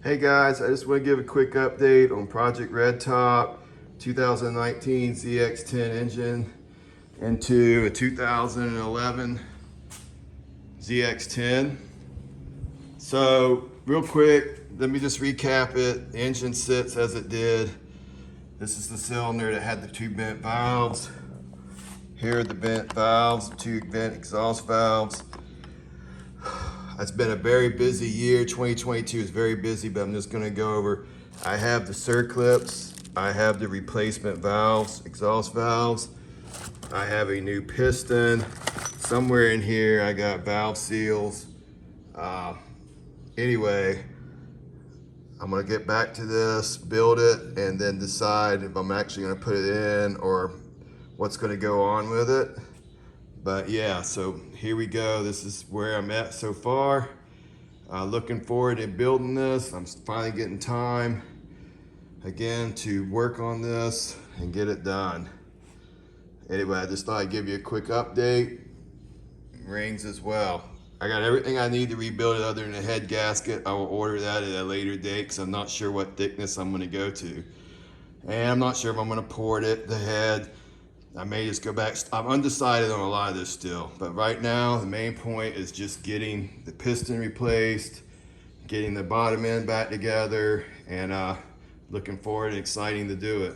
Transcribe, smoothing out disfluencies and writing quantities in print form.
Hey guys, I just want to give a quick update on Project Red Top 2019 ZX10 engine into a 2011 ZX10. So real quick, let me just recap it. The engine sits as it did. This is the cylinder that had the two bent valves. Here are the bent valves, two bent exhaust valves. It's been a very busy year. 2022 is very busy, but I'm just gonna go over. I have the circlips, I have the replacement valves, exhaust valves. I have a new piston. Somewhere in here, I got valve seals. Anyway, I'm gonna get back to this, build it, and then decide if I'm actually gonna put it in or what's gonna go on with it. But yeah, so here we go. This is where I'm at so far. Looking forward to building this. I'm finally getting time again to work on this and get it done. Anyway, I just thought I'd give you a quick update. Rings as well. I got everything I need to rebuild it other than the head gasket. I will order that at a later date because I'm not sure what thickness I'm going to go to. And I'm not sure if I'm going to port it, the head. I may just go back. I'm undecided on a lot of this still, but right now the main point is just getting the piston replaced, getting the bottom end back together, and looking forward and exciting to do it.